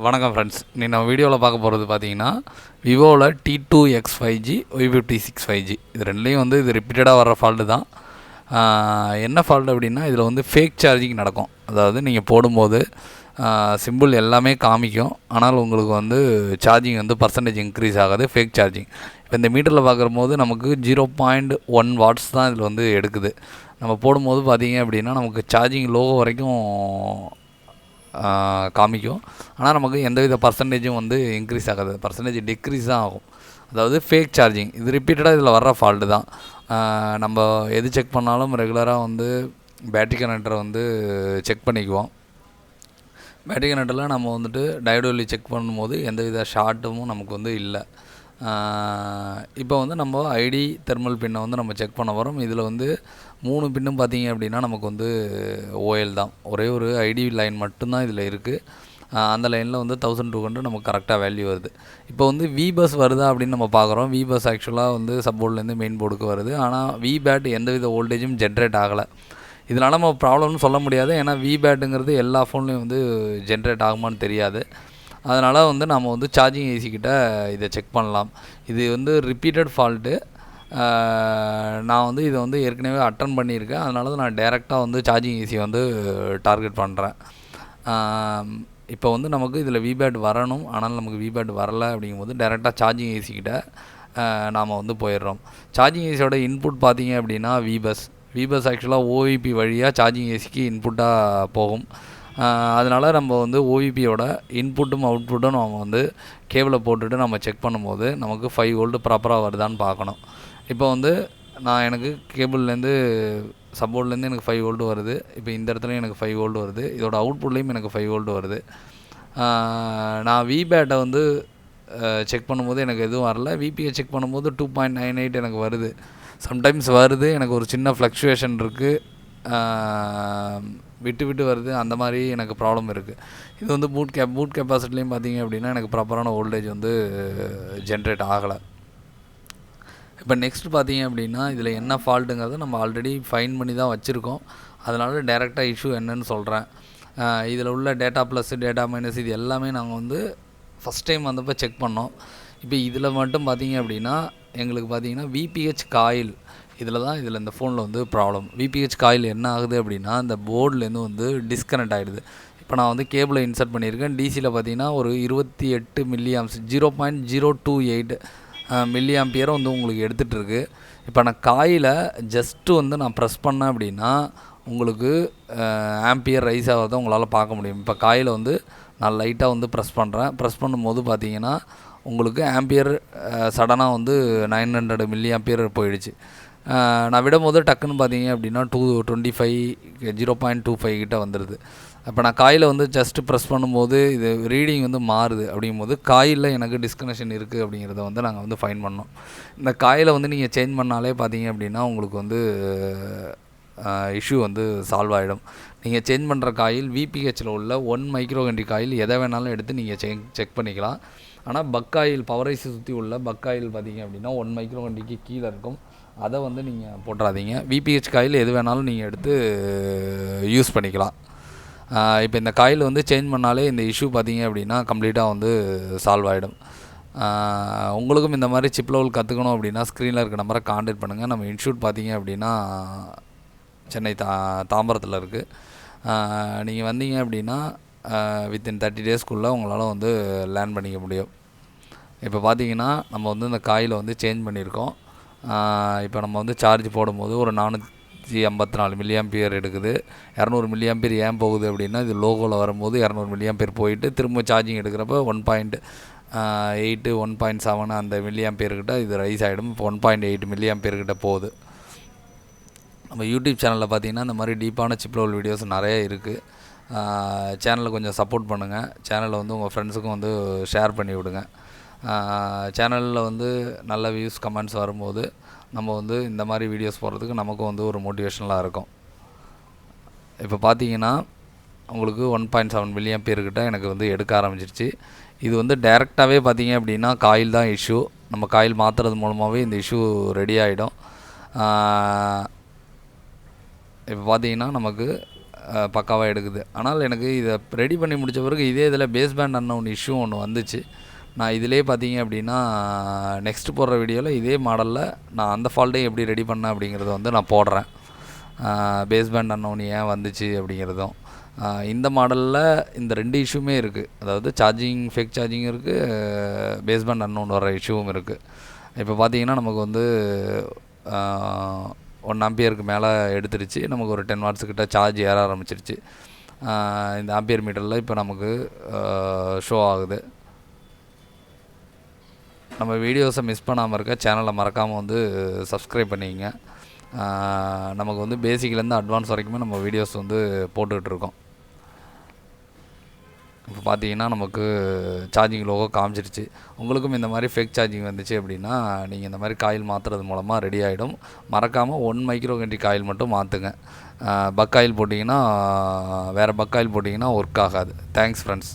வணக்கம் ஃப்ரெண்ட்ஸ். இன்னைக்கு நம்ம வீடியோவில் பார்க்க போகிறது பார்த்தீங்கன்னா விவோவில் T2X5G Y56 5G இது ரெண்டுலேயும் வந்து இது ரிப்பீட்டடாக வர ஃபால்ட்டு தான். என்ன ஃபால்ட் அப்படின்னா இதில் வந்து ஃபேக் சார்ஜிங் நடக்கும். அதாவது நீங்கள் போடும்போது சிம்பிள் எல்லாமே காமிக்கும், ஆனால் உங்களுக்கு வந்து சார்ஜிங் வந்து பர்சன்டேஜ் இன்க்ரீஸ் ஆகாது, ஃபேக் சார்ஜிங். இப்போ இந்த மீட்டரில் பார்க்கும்போது நமக்கு 0.1 வாட்ஸ் தான் இதில் வந்து எடுக்குது. நம்ம போடும்போது பார்த்தீங்க அப்படின்னா நமக்கு சார்ஜிங் லோகோ வரைக்கும் காமிக்கும், ஆனால் நமக்கு எந்தவித பர்சன்டேஜும் வந்து இன்க்ரீஸ் ஆகாது, பர்சன்டேஜ் டிக்ரீஸ் தான் ஆகும். அதாவது ஃபேக் சார்ஜிங் இது ரிப்பீட்டடாக இதில் வர்ற ஃபால்ட்டு தான். நம்ம எது செக் பண்ணாலும் ரெகுலராக வந்து பேட்டரி கனெக்டரை வந்து செக் பண்ணிக்குவோம். பேட்டரி கனெக்டரில் நம்ம வந்துட்டு டயோடு செக் பண்ணும்போது எந்தவித ஷார்ட்டும் நமக்கு வந்து இல்லை. இப்போ வந்து நம்ம ஐடி தெர்மல் பின்னை வந்து நம்ம செக் பண்ண போகிறோம். இதில் வந்து 3 பின்னும் பார்த்தீங்க அப்படின்னா நமக்கு வந்து ஓஎல் தான், ஒரே ஒரு ஐடி லைன் மட்டும்தான் இதில் இருக்குது. அந்த லைனில் வந்து 1200 நமக்கு கரெக்டாக வேல்யூ வருது. இப்போ வந்து வி பஸ் வருதா அப்படின்னு நம்ம பார்க்குறோம். வி பஸ் ஆக்சுவலாக வந்து சப்போர்ட்லேருந்து மெயின் போர்டுக்கு வருது, ஆனால் வி பேட் எந்தவித வோல்டேஜும் ஜென்ரேட் ஆகலை. இதனால் நம்ம ப்ராப்ளம்னு சொல்ல முடியாது, ஏன்னா வி பேட்டுங்கிறது எல்லா ஃபோன்லேயும் வந்து ஜென்ரேட் ஆகுமான்னு தெரியாது. அதனால் வந்து நம்ம வந்து சார்ஜிங் ஏசிக்கிட்ட இதை செக் பண்ணலாம். இது வந்து ரிப்பீட்டட் ஃபால்ட்டு. நான் வந்து இதை வந்து ஏற்கனவே அட்டன் பண்ணியிருக்கேன், அதனால தான் நான் டேரெக்டாக வந்து சார்ஜிங் ஏசி வந்து டார்கெட் பண்ணுறேன். இப்போ வந்து நமக்கு இதில் விபேட் வரணும், ஆனால் நமக்கு விபேட் வரலை. அப்படிங்கும்போது டேரெக்டாக சார்ஜிங் ஏசிக்கிட்ட நாம் வந்து போயிடுறோம். சார்ஜிங் ஏசியோட இன்புட் பார்த்தீங்க அப்படின்னா விபஸ் ஆக்சுவலாக ஓவிபி வழியாக சார்ஜிங் ஏசிக்கு இன்புட்டாக போகும். அதனால் நம்ம வந்து ஓவிபியோட இன்புட்டும் அவுட்புட்டும் நம்ம வந்து கேபிளை போட்டுட்டு நம்ம செக் பண்ணும்போது நமக்கு 5 வோல்ட் ப்ராப்பராக வருதான்னு பார்க்கணும். இப்போ வந்து எனக்கு கேபிள்லேருந்து சப்போர்ட்லேருந்து எனக்கு 5 வோல்ட் வருது. இப்போ இந்த இடத்துலையும் எனக்கு 5 வோல்ட் வருது. இதோட அவுட்புட்லேயும் எனக்கு 5 வோல்ட் வருது. நான் விபேட்டை வந்து செக் பண்ணும்போது எனக்கு எதுவும் வரல. விபியை செக் பண்ணும்போது 2.98 எனக்கு வருது. சம்டைம்ஸ் வருது, எனக்கு ஒரு சின்ன ஃப்ளக்சுவேஷன் இருக்குது, விட்டு வருது, அந்த மாதிரி எனக்கு ப்ராப்ளம் இருக்குது. இது வந்து பூட் கெப்பாசிட்டிலையும் பார்த்தீங்க அப்படின்னா எனக்கு ப்ராப்பரான வோல்டேஜ் வந்து ஜென்ரேட் ஆகலை. இப்போ நெக்ஸ்ட் பார்த்தீங்க அப்படின்னா இதில் என்ன ஃபால்ட்டுங்கிறத நம்ம ஆல்ரெடி ஃபைன் பண்ணி தான் வச்சுருக்கோம். அதனால் டேரெக்டாக இஷ்யூ என்னன்னு சொல்கிறேன். இதில் உள்ள டேட்டா ப்ளஸ் டேட்டா மைனஸ் இது எல்லாமே நாங்கள் வந்து ஃபஸ்ட் டைம் வந்தப்போ செக் பண்ணோம். இப்போ இதில் மட்டும் பார்த்தீங்க அப்படின்னா எங்களுக்கு பார்த்தீங்கன்னா விபிஹெச் காயில் இதில் இந்த ஃபோனில் வந்து ப்ராப்ளம். விபிஹெச் காயில் என்ன ஆகுது அப்படின்னா அந்த போர்ட்லேருந்து வந்து டிஸ்கனெக்ட் ஆகிடுது. இப்போ நான் வந்து கேபிளை இன்சர்ட் பண்ணியிருக்கேன். டிசியில் பார்த்தீங்கன்னா ஒரு 28 மில்லியாம்ஸ் 0.028 மில்லியாம்பியரை வந்து உங்களுக்கு எடுத்துகிட்ருக்கு. இப்போ நான் காயில் ஜஸ்ட்டு வந்து நான் ப்ரெஸ் பண்ணேன் அப்படின்னா உங்களுக்கு ஆம்பியர் ரைஸ் ஆகிறத உங்களால் பார்க்க முடியும். இப்போ காயில் வந்து நான் லைட்டாக வந்து ப்ரெஸ் பண்ணும்போது பார்த்தீங்கன்னா உங்களுக்கு ஆம்பியர் சடனாக வந்து 900 மில்லியாம்பியர் போயிடுச்சு. நான் விடும்போது டக்குன்னு பார்த்தீங்க அப்படின்னா 0.25 கிட்ட வந்துடுது. அப்போ நான் காயில் வந்து ஜஸ்ட்டு ப்ரெஸ் பண்ணும்போது இது ரீடிங் வந்து மாறுது. அப்படிங்கும்போது காயில் எனக்கு டிஸ்கனெக்ஷன் இருக்குது அப்படிங்கிறத வந்து நாங்கள் வந்து ஃபைன் பண்ணோம். இந்த காயில் வந்து நீங்கள் சேஞ்ச் பண்ணாலே பார்த்தீங்க அப்படின்னா உங்களுக்கு வந்து இஷ்யூ வந்து சால்வ் ஆகிடும். நீங்கள் சேஞ்ச் பண்ணுற காயில் விபிஹெச்சில் உள்ள 1 மைக்ரோஹென்றி காயில் எதை வேணாலும் எடுத்து நீங்கள் செக் பண்ணிக்கலாம். ஆனால் பக்காயில் பவரைஸை சுற்றி உள்ள பக்காயில் பார்த்தீங்க அப்படின்னா 1 மைக்ரோஹென்றிக்கு கீழே இருக்கும், அதை வந்து நீங்கள் போட்டுறாதீங்க. விபிஹெச் காயில் எது வேணாலும் நீங்கள் எடுத்து யூஸ் பண்ணிக்கலாம். இப்போ இந்த காயில் வந்து சேஞ்ச் பண்ணாலே இந்த இஷ்யூ பார்த்தீங்க அப்படின்னா கம்ப்ளீட்டாக வந்து சால்வ் ஆகிடும். உங்களுக்கும் இந்த மாதிரி சிப் லெவல் கற்றுக்கணும் அப்படின்னா ஸ்க்ரீனில் இருக்க நம்பரை கான்டாக்ட் பண்ணுங்கள். நம்ம இன்ஸ்டியூட் பார்த்தீங்க அப்படின்னா சென்னை தாம்பரத்தில் இருக்குது. நீங்கள் வந்தீங்க அப்படின்னா வித்தின் 30 டேஸ்க்குள்ளே உங்களால் வந்து லேர்ன் பண்ணிக்க முடியும். இப்போ பார்த்தீங்கன்னா நம்ம வந்து இந்த காயில் வந்து சேஞ்ச் பண்ணியிருக்கோம். இப்போ நம்ம வந்து சார்ஜ் போடும்போது ஒரு 454 மில்லியாம்பியர் எடுக்குது. 200 மில்லியாம்பியர் ஏன் போகுது அப்படின்னா இது லோகோவில் வரும்போது 200 மில்லியாம்பியர் போயிட்டு திரும்ப சார்ஜிங் எடுக்கிறப்ப 1.8 1.7 அந்த மில்லியாம்பியர்கிட்ட இது ரைஸ் ஆகிடும். இப்போ 1.8 மில்லியாம்பியர்கிட்ட போகுது. நம்ம யூடியூப் சேனலில் பார்த்தீங்கன்னா இந்த மாதிரி டீப்பான சிப் லெவல் வீடியோஸ் நிறைய இருக்குது. சேனலை கொஞ்சம் சப்போர்ட் பண்ணுங்கள். சேனலை வந்து உங்கள் ஃப்ரெண்ட்ஸுக்கும் வந்து ஷேர் பண்ணி விடுங்க. சேனலில் வந்து நல்ல வியூஸ் கமெண்ட்ஸ் வரும்போது நம்ம வந்து இந்த மாதிரி வீடியோஸ் போடுறதுக்கு நமக்கும் வந்து ஒரு மோட்டிவேஷனலாக இருக்கும். இப்போ பார்த்தீங்கன்னா உங்களுக்கு 1.7 மில்லியாம்பியர்கிட்ட எனக்கு வந்து எடுக்க ஆரம்பிச்சிருச்சு. இது வந்து டைரெக்டாகவே பார்த்தீங்க அப்படின்னா காயில் தான் இஷ்யூ. நம்ம காயில் மாற்றுறது மூலமாகவே இந்த இஷ்யூ ரெடி ஆகிடும். இப்போ பார்த்தீங்கன்னா நமக்கு பக்காவாக எடுக்குது. ஆனால் எனக்கு இதை ரெடி பண்ணி முடித்த பிறகு இதே இதில் பேஸ் பேண்ட் அன்னவுன் இஷ்யூ ஒன்று வந்துச்சு. நான் இதிலே பார்த்தீங்க அப்படின்னா நெக்ஸ்ட்டு போடுற வீடியோவில் இதே மாடலில் நான் அந்த ஃபால்ட்டையும் எப்படி ரெடி பண்ணேன் அப்படிங்கிறத வந்து நான் போடுறேன். பேஸ் பேண்ட் அன்னவுன் ஏன் வந்துச்சு அப்படிங்கிறதும். இந்த மாடலில் இந்த 2 இஷ்யூமே இருக்குது. அதாவது சார்ஜிங் ஃபேக் சார்ஜிங் இருக்குது, பேஸ் பேண்ட் அன்னவுன் வர இஷ்யூவும் இருக்குது. இப்போ பார்த்தீங்கன்னா நமக்கு வந்து 1 ஆம்பியருக்கு மேலே எடுத்துருச்சு. நமக்கு ஒரு 10 வாட்ஸ் கிட்ட சார்ஜ் ஏற ஆரம்பிச்சிருச்சு. இந்த ஆம்பியர் மீட்டரில் இப்போ நமக்கு ஷோ ஆகுது. நம்ம வீடியோஸை மிஸ் பண்ணாமல் இருக்க சேனலை மறக்காமல் வந்து சப்ஸ்கிரைப் பண்ணிக்கங்க. நமக்கு வந்து பேசிக்லேருந்து அட்வான்ஸ் வரைக்குமே நம்ம வீடியோஸ் வந்து போட்டுக்கிட்டுருக்கோம். இப்போ பார்த்தீங்கன்னா நமக்கு சார்ஜிங் லோகோ காமிச்சிருச்சு. உங்களுக்கும் இந்த மாதிரி ஃபேக் சார்ஜிங் வந்துச்சு அப்படின்னா நீங்கள் இந்த மாதிரி காயில் மாற்றுறது மூலமாக ரெடி ஆகிடும். மறக்காமல் 1 மைக்ரோ ஹென்றி காயில் மட்டும் மாற்றுங்க. பக் ஆயில் போட்டிங்கன்னா வேறு பக் ஆயில் போட்டிங்கன்னா ஒர்க் ஆகாது. Thanks friends.